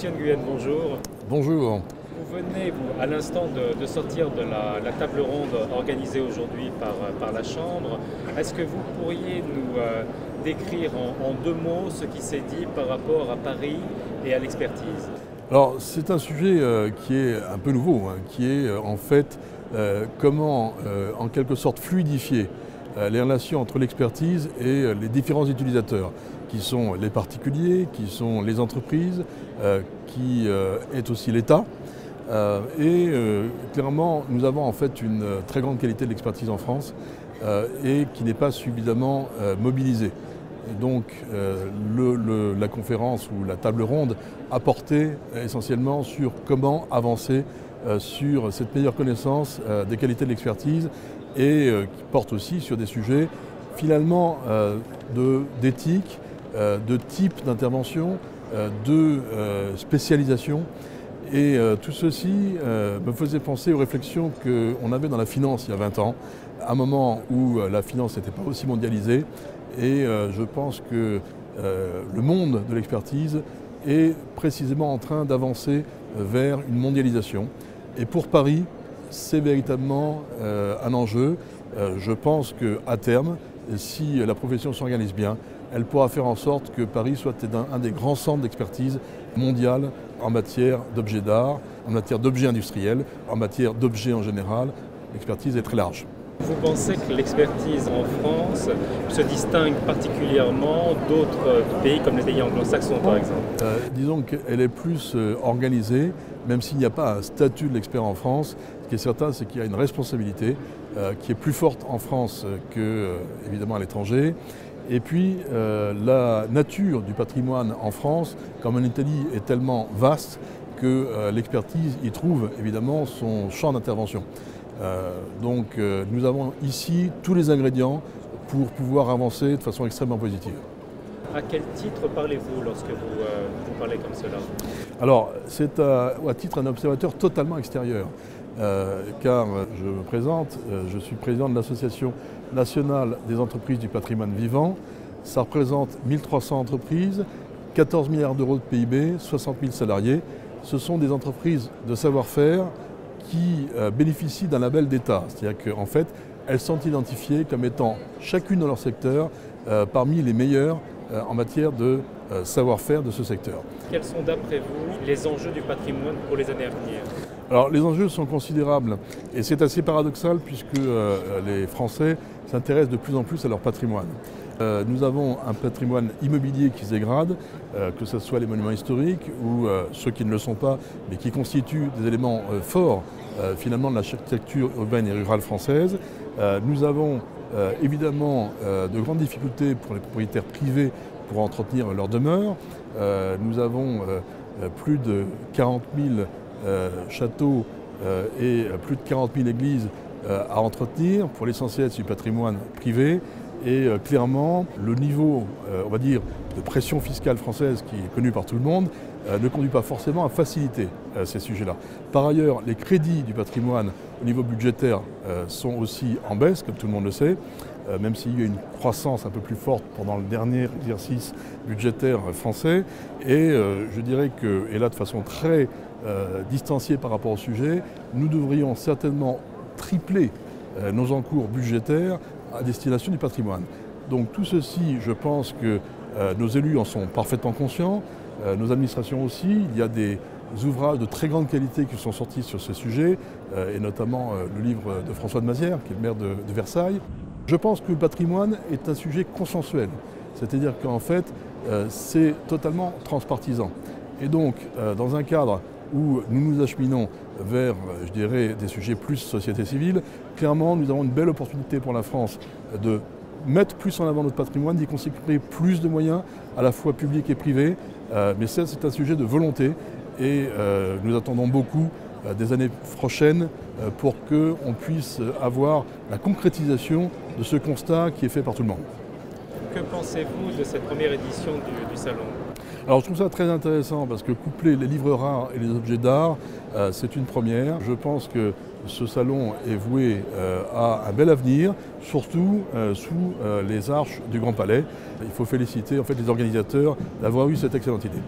Monsieur Nguyen, bonjour. Bonjour. Vous venez, à l'instant, de sortir de la table ronde organisée aujourd'hui par la Chambre. Est-ce que vous pourriez nous décrire en deux mots ce qui s'est dit par rapport à Paris et à l'expertise? Alors c'est un sujet qui est un peu nouveau, qui est en fait comment en quelque sorte fluidifier les relations entre l'expertise et les différents utilisateurs, qui sont les particuliers, qui sont les entreprises, qui est aussi l'État. Clairement, nous avons en fait une très grande qualité de l'expertise en France et qui n'est pas suffisamment mobilisée. Et donc la conférence ou la table ronde a porté essentiellement sur comment avancer sur cette meilleure connaissance des qualités de l'expertise et qui porte aussi sur des sujets finalement d'éthique, de type d'intervention, de spécialisation. Et tout ceci me faisait penser aux réflexions qu'on avait dans la finance il y a 20 ans, à un moment où la finance n'était pas aussi mondialisée. Et je pense que le monde de l'expertise est précisément en train d'avancer vers une mondialisation. Et pour Paris, c'est véritablement un enjeu. Je pense qu'à terme, si la profession s'organise bien, elle pourra faire en sorte que Paris soit un des grands centres d'expertise mondial en matière d'objets d'art, en matière d'objets industriels, en matière d'objets en général. L'expertise est très large. Vous pensez que l'expertise en France se distingue particulièrement d'autres pays comme les pays anglo-saxons par exemple? Disons qu'elle est plus organisée, même s'il n'y a pas un statut de l'expert en France. Ce qui est certain, c'est qu'il y a une responsabilité qui est plus forte en France qu'évidemment à l'étranger. Et puis la nature du patrimoine en France, comme en Italie, est tellement vaste que l'expertise y trouve évidemment son champ d'intervention. Donc nous avons ici tous les ingrédients pour pouvoir avancer de façon extrêmement positive. À quel titre parlez-vous lorsque vous parlez comme cela? Alors c'est à titre d'un observateur totalement extérieur, car je me présente, je suis président de l'Association nationale des entreprises du patrimoine vivant. Ça représente 1300 entreprises, 14 milliards d'euros de PIB, 60 000 salariés. Ce sont des entreprises de savoir-faire qui bénéficient d'un label d'État. C'est-à-dire qu'en fait, elles sont identifiées comme étant chacune dans leur secteur parmi les meilleures en matière de savoir-faire de ce secteur. Quels sont d'après vous les enjeux du patrimoine pour les années à venir? Alors les enjeux sont considérables et c'est assez paradoxal puisque les Français s'intéressent de plus en plus à leur patrimoine. Nous avons un patrimoine immobilier qui se dégrade, que ce soit les monuments historiques ou ceux qui ne le sont pas, mais qui constituent des éléments forts finalement de l'architecture urbaine et rurale française. Nous avons évidemment de grandes difficultés pour les propriétaires privés pour entretenir leur demeure. Nous avons plus de 40 000 châteaux et plus de 40 000 églises à entretenir. Pour l'essentiel, c'est du patrimoine privé. Et clairement, le niveau, on va dire, de pression fiscale française qui est connu par tout le monde ne conduit pas forcément à faciliter ces sujets-là. Par ailleurs, les crédits du patrimoine au niveau budgétaire sont aussi en baisse, comme tout le monde le sait, même s'il y a une croissance un peu plus forte pendant le dernier exercice budgétaire français. Et je dirais que, et là de façon très distanciée par rapport au sujet, nous devrions certainement tripler nos encours budgétaires à destination du patrimoine. Donc tout ceci, je pense que nos élus en sont parfaitement conscients, nos administrations aussi. Il y a des ouvrages de très grande qualité qui sont sortis sur ce sujet, et notamment le livre de François de Mazières, qui est le maire de Versailles. Je pense que le patrimoine est un sujet consensuel, c'est-à-dire qu'en fait, c'est totalement transpartisan. Et donc, dans un cadre où nous nous acheminons vers, je dirais, des sujets plus société civile, clairement, nous avons une belle opportunité pour la France de mettre plus en avant notre patrimoine, d'y consacrer plus de moyens, à la fois publics et privés. Mais ça, c'est un sujet de volonté et nous attendons beaucoup des années prochaines pour qu'on puisse avoir la concrétisation de ce constat qui est fait par tout le monde. Que pensez-vous de cette première édition du salon? Alors je trouve ça très intéressant parce que coupler les livres rares et les objets d'art, c'est une première. Je pense que ce salon est voué à un bel avenir, surtout sous les arches du Grand Palais. Il faut féliciter en fait les organisateurs d'avoir eu cette excellente idée.